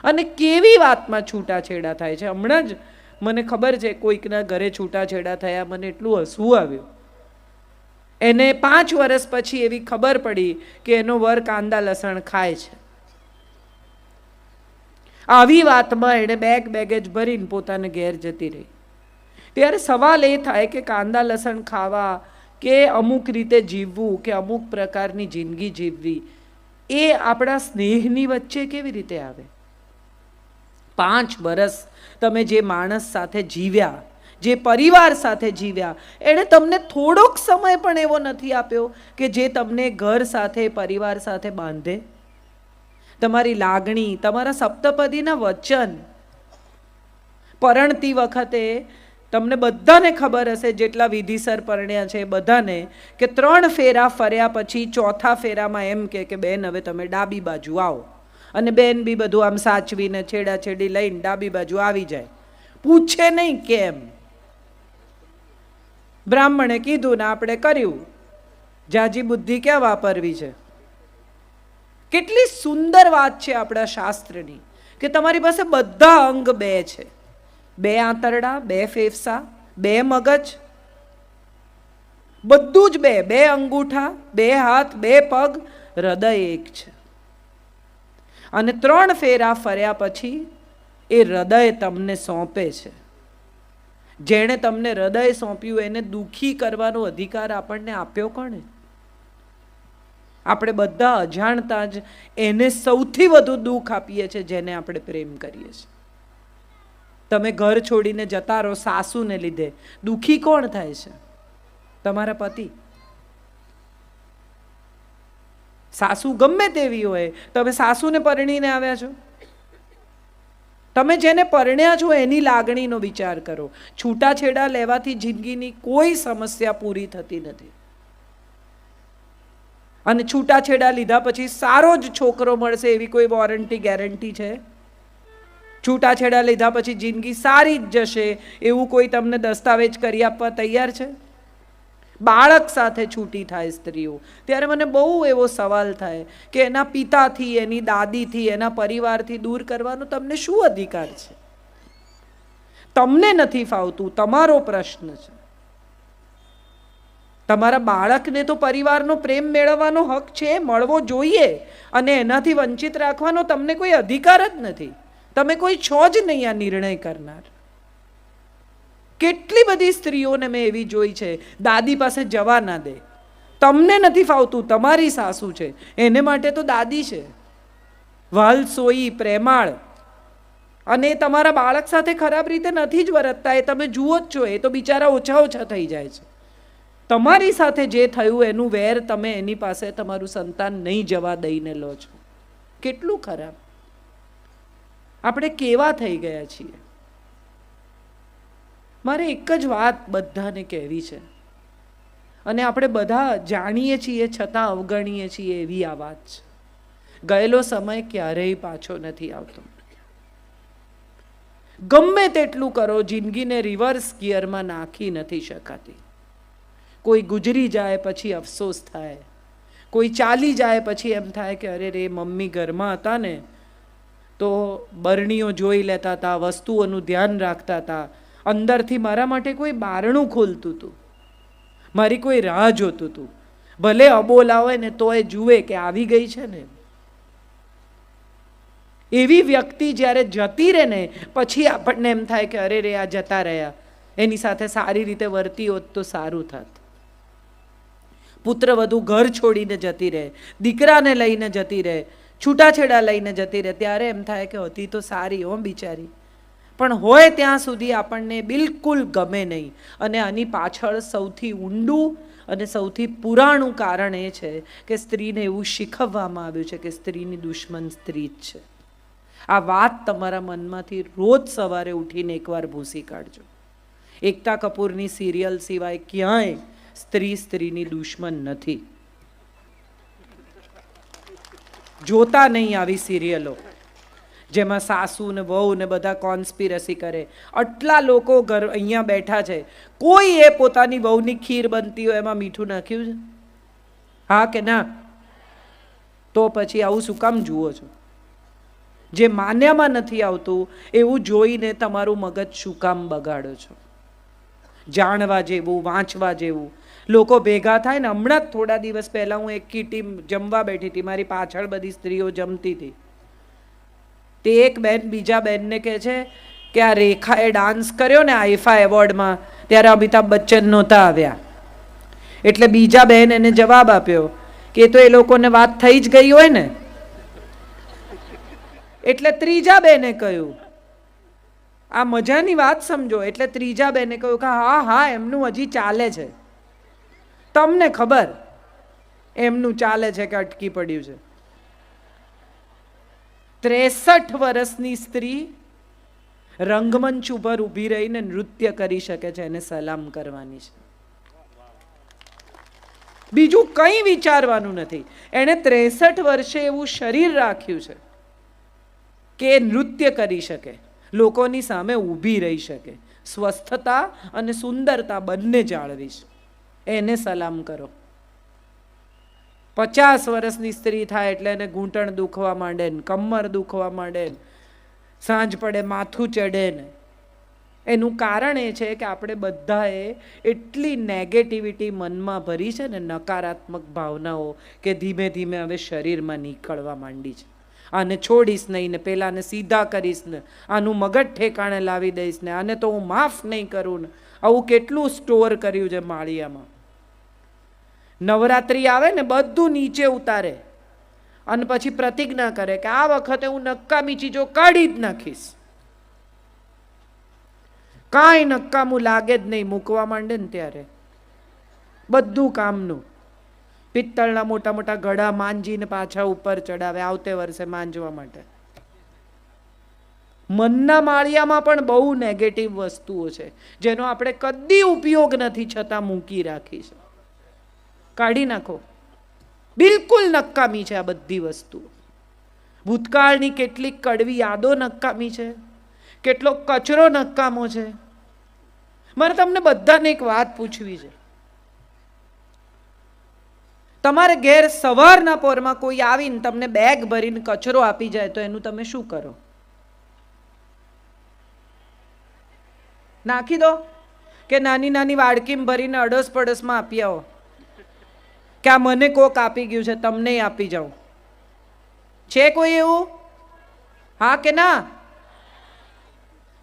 અને કેવી વાતમાં છૂટાછેડા થાય છે. હમણાં જ મને ખબર છે કોઈકના ઘરે છૂટાછેડા થયા, મને એટલું હસવું આવ્યું. એને 5 વર્ષ પછી એવી ખબર પડી કે એનો વર કાંદા લસણ ખાય છે. આવી વાતમાં એણે બેગેજ ભરીને પોતાને ઘેર જતી રહી. ત્યારે સવાલ એ થાય કે કાંદા લસણ ખાવા કે અમુક રીતે જીવવું કે અમુક પ્રકારની જિંદગી જીવવી એ આપણા સ્નેહની વચ્ચે કેવી રીતે આવે? 5 વર્ષ તમે જે માણસ સાથે જીવ્યા, જે પરિવાર સાથે જીવ્યા, એણે તમને થોડોક સમય પણ એવો નથી આપ્યો કે જે તમને ઘર સાથે પરિવાર સાથે બાંધે. તમારી લાગણી, તમારા સપ્તપદીના વચન. પરણતી વખતે તમને બધાને ખબર હશે, જેટલા વિધિસર પરણ્યા છે બધાને, કે 3 ફેરા ફર્યા પછી ચોથા ફેરામાં એમ કે બેન હવે તમે ડાબી બાજુ આવો. અને બેન બી બધું આમ સાચવીને છેડાછેડી લઈને ડાબી બાજુ આવી જાય. પૂછે નહીં કેમ. બ્રાહ્મણે કીધું ને આપણે કર્યું. જાજી બુદ્ધિ ક્યાં વાપરવી છે? કેટલી સુંદર વાત છે આપણા શાસ્ત્રની કે તમારી પાસે બધા અંગ 2 છે. 2 આંતરડા, 2 ફેફસા, 2 મગજ, બધું જ 2. 2 અંગૂઠા, 2 હાથ, 2 પગ, હૃદય 1 છે. અને 3 ફેરા ફર્યા પછી એ હૃદય તમને સોંપે છે. જેણે તમને હૃદય સોંપ્યું એને દુઃખી કરવાનો અધિકાર આપણને આપ્યો કોણે? આપણે બધા અજાણતા જ એને સૌથી વધુ દુઃખ આપીએ છીએ જેને આપણે પ્રેમ કરીએ છીએ. તમે ઘર છોડીને જતા રહો સાસુને લીધે, દુઃખી કોણ થાય છે? તમારા પતિ. સાસુ ગમે તેવી હોય, તમે સાસુને પરણીને આવ્યા છો. તમે જેને પરણ્યા છો એની લાગણીનો વિચાર કરો. છૂટાછેડા લેવાથી જિંદગીની કોઈ સમસ્યા પૂરી થતી નથી. અને છૂટાછેડા લીધા પછી સારો જ છોકરો મળશે એવી કોઈ વોરંટી ગેરંટી છે? છૂટાછેડા લીધા પછી જિંદગી સારી જ જશે એવું કોઈ તમને દસ્તાવેજ કરી આપવા તૈયાર છે? બાળક સાથે છૂટી થાય સ્ત્રીઓ ત્યારે મને બહુ એવો સવાલ થાય કે એના પિતાથી, એની દાદીથી, એના પરિવારથી દૂર કરવાનો તમને શું અધિકાર છે? તમને નથી ફાવતું, તમારો પ્રશ્ન છે. તમારા બાળકને તો પરિવારનો પ્રેમ મેળવવાનો હક છે, મળવો જોઈએ, અને એનાથી વંચિત રાખવાનો તમને કોઈ અધિકાર જ નથી. તમે કોઈ છો જ નહીં આ નિર્ણય કરનાર. કેટલી બધી સ્ત્રીઓને મેં એવી જોઈ છે, દાદી પાસે જવા ના દે. તમને નથી ફાવતું, તમારી સાસુ છે, એને માટે તો દાદી છે, વાલસોઈ, પ્રેમાળ. અને તમારા બાળક સાથે ખરાબ રીતે નથી જ વર્તતા, એ તમે જુઓ જ છો. એ તો બિચારા ઓછા થઈ જાય છે. તમારી સાથે જે થયું એનું વેર તમે એની પાસે તમારું સંતાન નહીં જવા દઈને લો છો. કેટલું ખરાબ. આપણે કેવા થઈ ગયા છીએ. મારે એક જ વાત બધાને કહેવી છે, અને આપણે બધા જાણીએ છીએ છતાં અવગણીએ છીએ એવી આ વાત છે. ગયેલો સમય ક્યારેય પાછો નથી આવતો. ગમે તેટલું કરો, જિંદગીને રિવર્સ ગિયરમાં નાખી નથી શકાતી. કોઈ ગુજરી જાય પછી અફસોસ થાય, કોઈ ચાલી જાય પછી એમ થાય કે અરે રે, મમ્મી ઘરમાં હતા ને તો બરણીઓ જોઈ લેતા હતા, વસ્તુઓનું ધ્યાન રાખતા હતા, અંદરથી મારા માટે કોઈ બારણું ખોલતું હતું, મારી કોઈ રાહ જોતું હતું. ભલે અબોલા હોય ને તો એ જુએ કે આવી ગઈ છે ને. એવી વ્યક્તિ જ્યારે જતી રહે ને પછી આપણને એમ થાય કે અરે રે, આ જતા રહ્યા, એની સાથે સારી રીતે વર્તી હોત તો સારું થાત. પુત્રવધુ ઘર છોડીને જતી રહે, દીકરાને લઈને જતી રહે, છૂટાછેડા લઈને જતી રહે, ત્યારે એમ થાય કે હતી તો સારી હો બિચારી. પણ હોય ત્યાં સુધી આપણને બિલકુલ ગમે નહીં. અને આની પાછળ સૌથી ઊંડું અને સૌથી પુરાણું કારણ એ છે કે સ્ત્રીને એવું શીખવવામાં આવ્યું છે કે સ્ત્રીની દુશ્મન સ્ત્રી જ છે. આ વાત તમારા મનમાંથી રોજ સવારે ઉઠીને એકવાર ભૂસી કાઢજો. એકતા કપૂરની સિરિયલ સિવાય ક્યાંય સ્ત્રીની દુશ્મન નથી. જોતા નહીં આવી સિરિયલો જેમાં સાસુ ને વહુ ને બધા કોન્સ્પિરસી કરે. આટલા લોકો ઘર અહીંયા બેઠા છે, કોઈ એ પોતાની વહુની ખીર બનતી હોય એમાં મીઠું નાખ્યું છે? હા કે ના? તો પછી આવું શું કામ જુઓ છો? જે માન્યામાં નથી આવતું એવું જોઈને તમારું મગજ શું કામ બગાડો છો? જાણવા જેવું, વાંચવા જેવું. લોકો ભેગા થાય ને, હમણાં જ થોડા દિવસ પહેલાં હું એક કીટી જમવા બેઠી હતી, મારી પાછળ બધી સ્ત્રીઓ જમતી હતી. તે એક બેન બીજા બેનને કહે છે કે આ રેખાએ ડાન્સ કર્યો ને આઈફા એવોર્ડમાં, ત્યારે અમિતાભ બચ્ચન નહોતા આવ્યા. એટલે બીજા બેન એને જવાબ આપ્યો કે તો એ લોકોને વાત થઈ જ ગઈ હોય ને. એટલે ત્રીજા બેને કહ્યું, આ મજાની વાત સમજો. એટલે ત્રીજા બેને કહ્યું કે હા હા, એમનું હજી ચાલે છે, તમને ખબર એમનું ચાલે છે કે અટકી પડ્યું છે. 63 વર્ષની સ્ત્રી રંગમંચ ઉપર ઊભી રહીને નૃત્ય કરી શકે છે, એને સલામ કરવાની છે. બીજું કંઈ વિચારવાનું નથી. એણે 63 વર્ષે એવું શરીર રાખ્યું છે કે નૃત્ય કરી શકે, લોકોની સામે ઊભી રહી શકે, સ્વસ્થતા અને સુંદરતા બંને જાળવી છે. એને સલામ કરો. 50 વર્ષની સ્ત્રી થાય એટલે એને ઘૂંટણ દુખવા માંડે ને, કમર દુખવા માંડે ને, સાંજ પડે માથું ચડે ને. એનું કારણ એ છે કે આપણે બધાએ એટલી નેગેટિવિટી મનમાં ભરી છે ને, નકારાત્મક ભાવનાઓ, કે ધીમે ધીમે હવે શરીરમાં નીકળવા માંડી છે. આને છોડીશ નહીં ને, પેલાને સીધા કરીશ ને, આનું મગજ ઠેકાણે લાવી દઈશ ને, આને તો હું માફ નહીં કરું ને. આવું કેટલું સ્ટોર કર્યું છે માળિયામાં. નવરાત્રિ આવે ને, બધું નીચે ઉતારે અને પછી પ્રતિજ્ઞા કરે કે આ વખતે હું નકામી ચીજો કાઢી જ નાખીશ. કાંઈ નકામું લાગે જ નહીં. મૂકવા માંડે ને ત્યારે બધું કામનું. પિત્તળના મોટા મોટા ઘડા માંજીને પાછા ઉપર ચડાવે આવતે વર્ષે માંજવા માટે. મનના માળિયામાં પણ બહુ નેગેટિવ વસ્તુઓ છે જેનો આપણે કદી ઉપયોગ નથી છતાં મૂકી રાખી છે. કાઢી નાખો. બિલકુલ નકામી છે આ બધી વસ્તુઓ. ભૂતકાળની કેટલીક કડવી યાદો નકામી છે, કેટલો કચરો નકામો છે. મારે તમને બધાને એક વાત પૂછવી છે. તમારે ઘેર સવારના પોરમાં કોઈ આવીને તમને બેગ ભરીને કચરો આપી જાય તો એનું તમે શું કરો? નાખી દો કે નાની નાની વાડકીમાં ભરીને અડોસ પડોશમાં આપી આવો કે આ મને કોક આપી ગયું છે, તમને આપી જાઉં? છે કોઈ એવું? હા કે ના?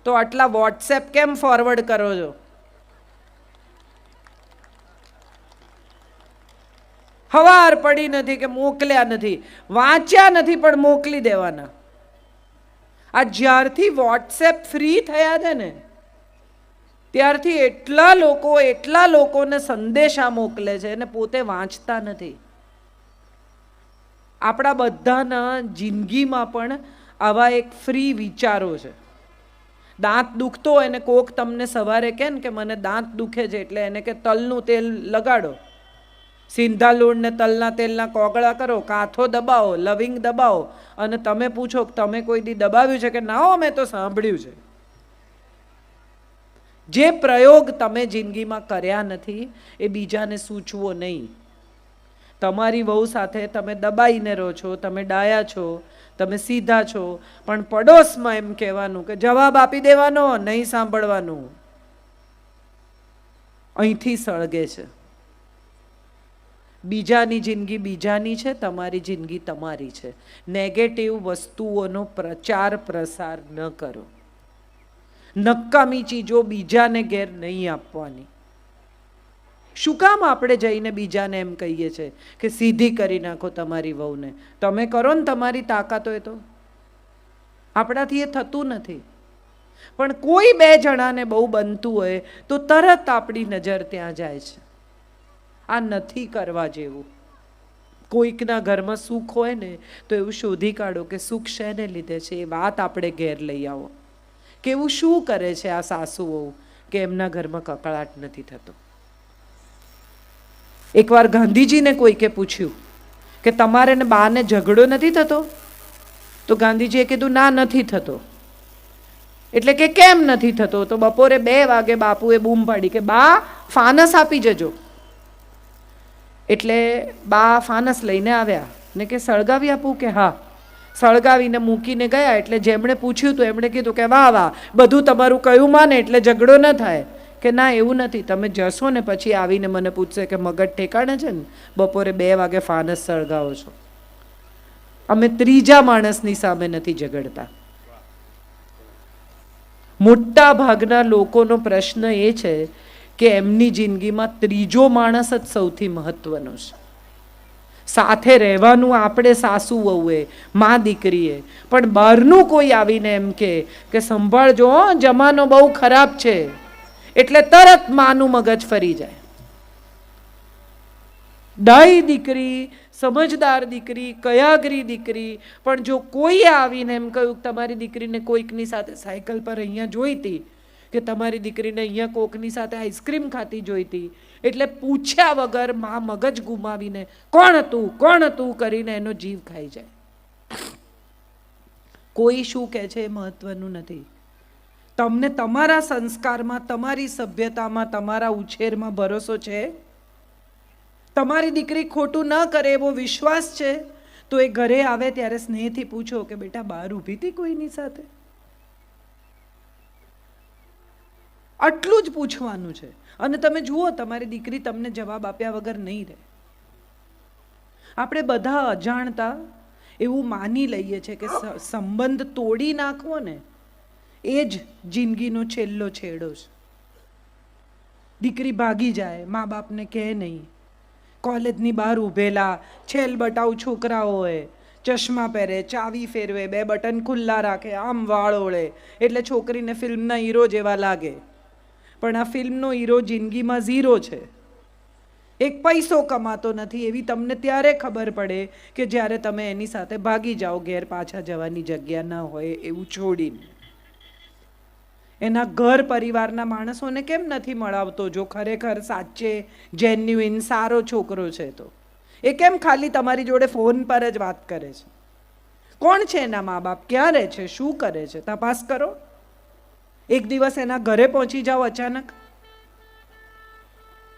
તો આટલા વોટ્સએપ કેમ ફોરવર્ડ કરો છો? હવાર પડી નથી કે મોકલ્યા નથી, વાંચ્યા નથી પણ મોકલી દેવાના. આ જ્યારથી વોટ્સએપ ફ્રી થયા છે ને ત્યારથી એટલા લોકોને સંદેશા મોકલે છે અને પોતે વાંચતા નથી. આપણા બધાના જિંદગીમાં પણ આવા એક ફ્રી વિચારો છે. દાંત દુખતો હોય ને કોક તમને સવારે કહે ને કે મને દાંત દુખે છે, એટલે એને કે તલનું તેલ લગાડો, સિંધા લૂણ ને તલના તેલના કોગળા કરો, કાથો દબાવો, લવિંગ દબાવો, અને તમે પૂછો કે તમે કોઈ દી દબાવ્યું છે કે ના? મેં તો સાંભળ્યું છે. જે પ્રયોગ તમે જિંદગીમાં કર્યા નથી એ બીજાને સૂચવો નહીં. તમારી વહુ સાથે તમે દબાઈને રહો છો, તમે ડાયા છો, તમે સીધા છો, પણ પડોશમાં એમ કહેવાનું કે જવાબ આપી દેવાનો, નહીં સાંભળવાનું. અહીંથી સળગે છે. બીજાની જિંદગી બીજાની છે, તમારી જિંદગી તમારી છે. નેગેટિવ વસ્તુઓનો પ્રચાર પ્રસાર ન કરો. નકામી ચીજો બીજાને ઘેર નહીં આપવાની. શું કામ આપણે જઈને બીજાને એમ કહીએ છીએ કે સીધી કરી નાખો તમારી વહુને? તમે કરો ને તમારી તાકાત હોય તો. આપણાથી એ થતું નથી. પણ કોઈ બે જણાને બહુ બનતું હોય તો તરત આપણી નજર ત્યાં જાય છે. આ નથી કરવા જેવું. કોઈકના ઘરમાં સુખ હોય ને તો એવું શોધી કાઢો કે સુખ શેને લીધે છે, એ વાત આપણે ઘેર લઈ આવો. કે એવું શું કરે છે આ સાસુઓ કે એમના ઘરમાં કકળાટ નથી થતો. એકવાર ગાંધીજીને કોઈકે પૂછ્યું કે તમારે ને બાને ઝઘડો નથી થતો? તો ગાંધીજીએ કીધું ના, નથી થતો. એટલે કે કેમ નથી થતો? તો બપોરે 2 વાગે બાપુએ બૂમ પાડી કે બા ફાનસ આપી જજો. એટલે બા ફાનસ લઈને આવ્યા ને કે સળગાવી આપું? કે હા. સળગાવીને મૂકીને ગયા. એટલે જેમણે પૂછ્યું હતું એમણે કીધું કે વાહ વાહ, બધું તમારું કયું માને એટલે ઝઘડો ન થાય. કે ના, એવું નથી, તમે જશો ને પછી આવીને મને પૂછશે કે મગજ ઠેકાણે છે ને, બપોરે 2 વાગે ફાનસ સળગાવો છો. અમે ત્રીજા માણસની સામે નથી ઝઘડતા. મોટા ભાગના લોકોનો પ્રશ્ન એ છે કે એમની જિંદગીમાં ત્રીજો માણસ જ સૌથી મહત્વનો છે. સાથે રહેવાનું આપણે સાસુ વહુએ, મા દીકરીએ, પણ બહારનું કોઈ આવીને એમ કે સંભાળજો, જમાનો બહુ ખરાબ છે, એટલે તરત માનું મગજ ફરી જાય. ડાઈ દીકરી, સમજદાર દીકરી, કયાગરી દીકરી, પણ જો કોઈ આવીને એમ કહ્યું કે તમારી દીકરીને કોઈકની સાથે સાયકલ પર અહીંયા જોઈતી, કે તમારી દીકરીને અહીંયા કોકની સાથે આઈસ્ક્રીમ ખાતી જોઈતી, એટલે પૂછ્યા વગર માં મગજ ગુમાવીને કોણ હતું કરીને એનો જીવ ખાઈ જાય. કોઈ શું કહે છે એ મહત્વનું નથી. તમને તમારા સંસ્કારમાં, તમારી સભ્યતામાં, તમારા ઉછેરમાં ભરોસો છે? તમારી દીકરી ખોટું ન કરે એવો વિશ્વાસ છે? તો એ ઘરે આવે ત્યારે સ્નેહથી પૂછો કે બેટા બહાર ઊભી હતી કોઈની સાથે? આટલું જ પૂછવાનું છે. અને તમે જુઓ, તમારી દીકરી તમને જવાબ આપ્યા વગર નહીં રહે. આપણે બધા અજાણતા એવું માની લઈએ છે કે સંબંધ તોડી નાખવો ને એ જ જિંદગીનો છેલ્લો છેડો છે. દીકરી ભાગી જાય, મા બાપને કહે નહીં, કોલેજની બહાર ઊભેલા છેલ બટાઉ છોકરાઓ હોય, ચશ્મા પહેરે, ચાવી ફેરવે, 2 બટન ખુલ્લા રાખે, આમ વાળ ઓળે, એટલે છોકરીને ફિલ્મના હીરો જેવા લાગે. પણ આ ફિલ્મનો હીરો જિંદગીમાં 0 છે. 1 પૈસો કમાતો નથી એવી તમને ત્યારે ખબર પડે કે જ્યારે તમે એની સાથે ભાગી જાઓ, ઘેર પાછા જવાની જગ્યા ન હોય એવું છોડીને. એના ઘર પરિવારના માણસોને કેમ નથી મળાવતો જો ખરેખર સાચે જેન્યુઇન સારો છોકરો છે તો? એ કેમ ખાલી તમારી જોડે ફોન પર જ વાત કરે છે? કોણ છે એના મા બાપ? ક્યાં રહે છે? શું કરે છે? તપાસ કરો. એક દિવસ એના ઘરે પહોંચી જાઓ અચાનક,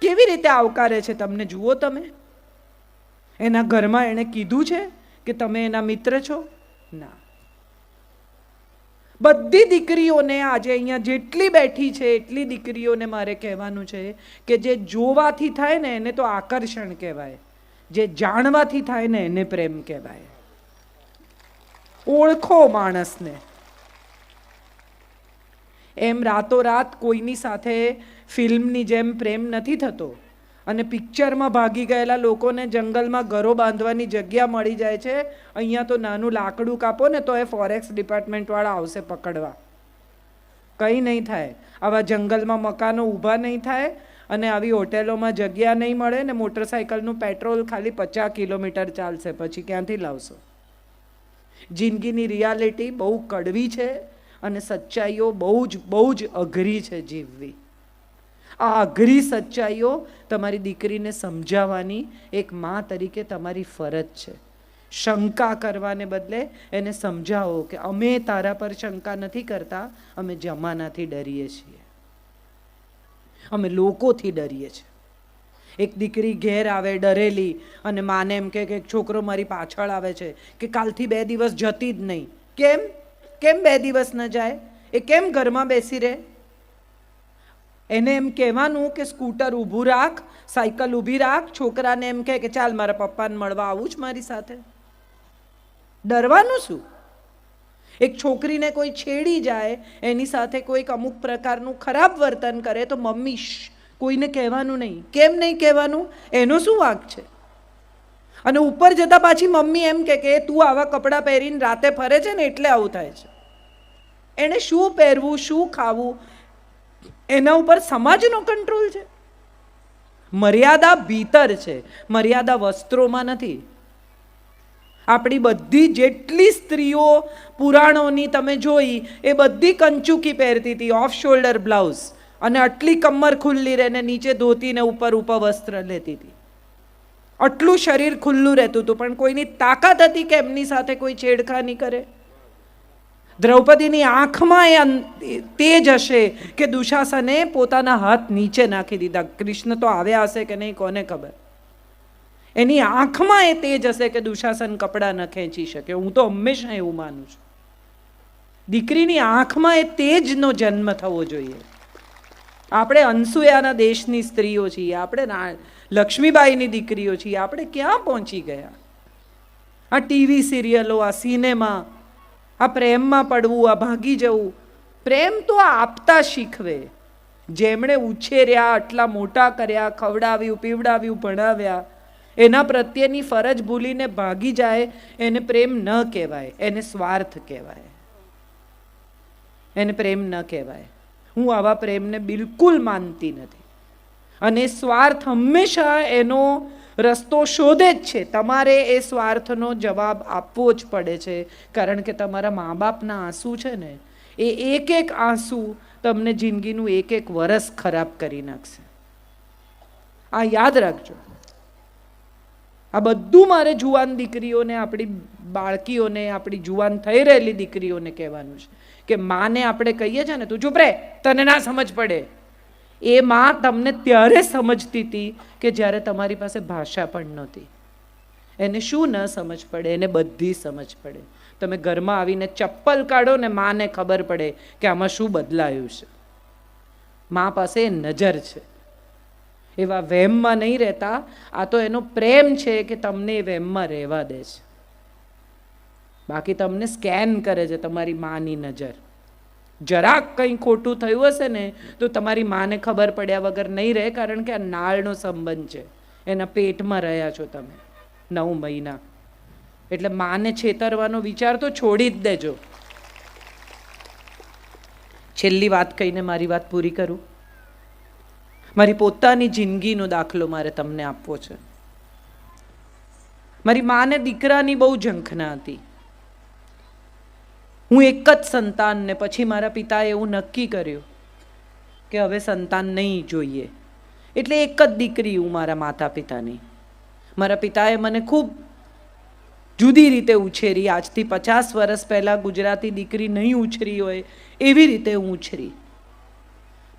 કેવી રીતે આવકારે છે તમને જુઓ તમે. એના ઘરમાં એણે કીધું છે કે તમે એના મિત્ર છો? ના. બધી દીકરીઓને આજે અહીંયા જેટલી બેઠી છે એટલી દીકરીઓને મારે કહેવાનું છે કે જે જોવાથી થાય ને એને તો આકર્ષણ કહેવાય, જે જાણવાથી થાય ને એને પ્રેમ કહેવાય. ઓળખો માણસને. એમ રાતોરાત કોઈની સાથે ફિલ્મની જેમ પ્રેમ નથી થતો. અને પિક્ચરમાં ભાગી ગયેલા લોકોને જંગલમાં ઘરો બાંધવાની જગ્યા મળી જાય છે. અહીંયા તો નાનું લાકડું કાપો ને તો એ ફોરેસ્ટ ડિપાર્ટમેન્ટવાળા આવશે પકડવા. કંઈ નહીં થાય. આવા જંગલમાં મકાનો ઊભા નહીં થાય અને આવી હોટેલોમાં જગ્યા નહીં મળે ને મોટરસાઇકલનું પેટ્રોલ ખાલી 50 કિલોમીટર ચાલશે. પછી ક્યાંથી લાવશો? જિંદગીની રિયાલિટી બહુ કડવી છે અને સચ્ચાઈઓ બહુ જ અઘરી છે જીવવી. આ અઘરી સચ્ચાઈઓ તમારી દીકરીને સમજાવવાની એક મા તરીકે તમારી ફરજ છે. શંકા કરવાને બદલે એને સમજાવો કે અમે તારા પર શંકા નથી કરતા, અમે જમાનાથી ડરીએ છીએ, અમે લોકોથી ડરીએ છીએ. એક દીકરી ઘેર આવે ડરેલી અને માને એમ કે એક છોકરો મારી પાછળ આવે છે કે કાલથી 2 દિવસ જતી જ નહીં. કેમ 2 દિવસ ન જાય? એ કેમ ઘરમાં બેસી રહે? એને એમ કહેવાનું કે સ્કૂટર ઊભું રાખ, સાયકલ ઊભી રાખ. છોકરાને એમ કે ચાલ મારા પપ્પાને મળવા આવું જ મારી સાથે. ડરવાનું શું? એક છોકરીને કોઈ છેડી જાય, એની સાથે કોઈક અમુક પ્રકારનું ખરાબ વર્તન કરે તો મમ્મી કોઈને કહેવાનું નહીં. કેમ નહીં કહેવાનું? એનો શું વાંક છે? અને ઉપર જતા પાછી મમ્મી એમ કે તું આવા કપડાં પહેરીને રાતે ફરે છે ને એટલે આવું થાય છે. એને શું પહેરવું, શું ખાવું, એના ઉપર સમાજનો કંટ્રોલ છે. મર્યાદા ભીતર છે, મર્યાદા વસ્ત્રોમાં નથી. આપણી બધી જેટલી સ્ત્રીઓ પુરાણોની તમે જોઈ એ બધી કંચુકી પહેરતી હતી, ઓફ શોલ્ડર બ્લાઉઝ, અને આટલી કમર ખુલ્લી રહે ને નીચે ધોતીને ઉપર વસ્ત્ર લેતી હતી. આટલું શરીર ખુલ્લું રહેતું હતું, પણ કોઈની તાકાત હતી કે એમની સાથે કોઈ છેડખાની કરે? દ્રૌપદીની આંખમાં એ તેજ હશે કે દુશાસને પોતાના હાથ નીચે નાખી દીધા. કૃષ્ણ તો આવ્યા હશે કે નહીં કોને ખબર. એની આંખમાં એ તેજ હશે કે દુશાસન કપડાં ન ખેંચી શકે. હું તો હંમેશા એવું માનું છું. દીકરીની આંખમાં એ તેજનો જન્મ થવો જોઈએ. આપણે અનસુયાના દેશની સ્ત્રીઓ છીએ, આપણે લક્ષ્મીબાઈની દીકરીઓ છીએ. આપણે ક્યાં પહોંચી ગયા? આ ટીવી સિરિયલો, આ સિનેમા, આ પ્રેમમાં પડવું, આ ભાગી જવું. પ્રેમ તો આપતા શીખવે. જેમણે ઉછેર્યા, આટલા મોટા કર્યા, ખવડાવ્યું, પીવડાવ્યું, ભણાવ્યા, એના પ્રત્યેની ફરજ ભૂલીને ભાગી જાય, એને પ્રેમ ન કહેવાય, એને સ્વાર્થ કહેવાય. એને પ્રેમ ન કહેવાય. હું આવા પ્રેમને બિલકુલ માનતી નથી. અને સ્વાર્થ હંમેશા એનો રસ્તો શોધે જ છે. તમારે એ સ્વાર્થનો જવાબ આપવો જ પડે છે. કારણ કે તમારા મા બાપના આંસુ છે ને, એ એક એક આંસુ તમને જિંદગીનું એક એક વરસ ખરાબ કરી નાખશે. આ યાદ રાખજો. આ બધું મારે જુવાન દીકરીઓને, આપણી બાળકીઓને, આપણી જુવાન થઈ રહેલી દીકરીઓને કહેવાનું છે કે માને આપણે કહીએ છીએ ને, તું ચૂપ રહે, તને ના સમજ પડે. એ માં તમને ત્યારે સમજતી હતી કે જ્યારે તમારી પાસે ભાષા પણ નહોતી. એને શું ન સમજ પડે? એને બધી સમજ પડે. તમે ઘરમાં આવીને ચપ્પલ કાઢો ને, માને ખબર પડે કે આમાં શું બદલાયું છે. મા પાસે નજર છે. એવા વહેમમાં નહીં રહેતા. આ તો એનો પ્રેમ છે કે તમને એ વહેમમાં રહેવા દે છે. બાકી તમને સ્કેન કરે છે તમારી માની નજર. જરાક કંઈ ખોટું થયું હશે ને તો તમારી માને ખબર પડ્યા વગર નહીં રહે. કારણ કે આ નાળનો સંબંધ છે. એના પેટમાં રહ્યા છો તમે 9 મહિના. એટલે માને છેતરવાનો વિચાર તો છોડી જ દેજો. છેલ્લી વાત કહીને મારી વાત પૂરી કરું. મારી પોતાની જિંદગીનો દાખલો મારે તમને આપવો છે. મારી માને દીકરાની બહુ ઝંખના હતી. હું એક જ સંતાન, ને પછી મારા પિતાએ એવું નક્કી કર્યું કે હવે સંતાન નહીં જોઈએ. એટલે એક જ દીકરી હું મારા માતા પિતાની. મારા પિતાએ મને ખૂબ જુદી રીતે ઉછેરી. આજથી 50 વર્ષ પહેલાં ગુજરાતી દીકરી નહીં ઉછરી હોય એવી રીતે હું ઉછરી.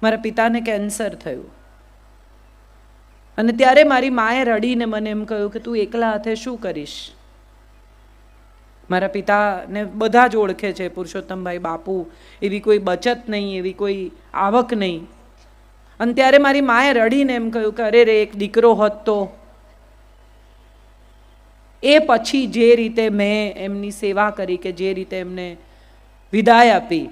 મારા પિતાને કેન્સર થયું અને ત્યારે મારી માએ રડીને મને એમ કહ્યું કે તું એકલા હાથે શું કરીશ. મારા પિતાને બધા જ ઓળખે છે, પુરુષોત્તમભાઈ બાપુ. એવી કોઈ બચત નહીં, એવી કોઈ આવક નહીં. અને ત્યારે મારી માએ રડીને એમ કહ્યું કે અરે રે, એક દીકરો હોત તો. એ પછી જે રીતે મેં એમની સેવા કરી, કે જે રીતે એમને વિદાય આપી,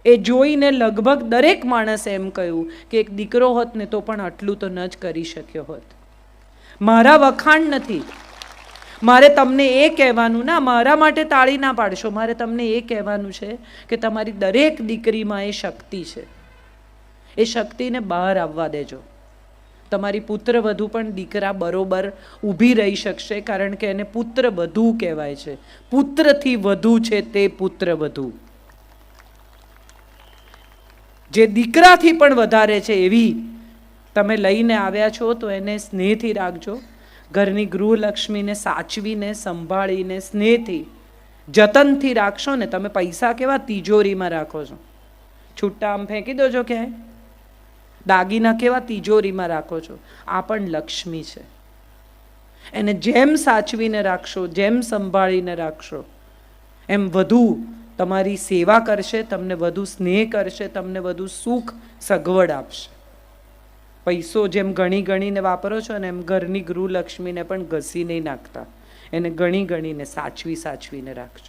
એ જોઈને લગભગ દરેક માણસે એમ કહ્યું કે એક દીકરો હોત ને તો પણ આટલું તો ન જ કરી શક્યો હોત. મારા વખાણ નથી. મારે તમને એ કહેવાનું, ના મારા માટે તાળી ના પાડશો, મારે તમને એ કહેવાનું છે કે તમારી દરેક દીકરીમાં એ શક્તિ છે. એ શક્તિને બહાર આવવા દેજો. તમારી પુત્રવધુ પણ દીકરા બરોબર ઊભી રહી શકશે. કારણ કે એને પુત્રવધુ કહેવાય છે. પુત્રથી વધુ છે તે પુત્રવધુ. જે દીકરાથી પણ વધારે છે એવી તમે લઈને આવ્યા છો તો એને સ્નેહથી રાખજો. ઘરની ગૃહલક્ષ્મીને સાચવીને, સંભાળીને, સ્નેહથી, જતનથી રાખશો ને. તમે પૈસા કેવા તિજોરીમાં રાખો છો, છૂટા આમ ફેંકી દો છો ક્યાંય. દાગીના કેવા તિજોરીમાં રાખો છો. આ પણ લક્ષ્મી છે. એને જેમ સાચવીને રાખશો, જેમ સંભાળીને રાખશો, એમ વધુ તમારી સેવા કરશે, તમને વધુ સ્નેહ કરશે, તમને વધુ સુખ સગવડ આપશે. પૈસો જેમ ગણી ગણીને વાપરો છો ને, એમ ઘરની ગૃહલક્ષ્મીને પણ ઘસી નહીં નાખતા. એને ગણી ગણીને સાચવીને રાખજો.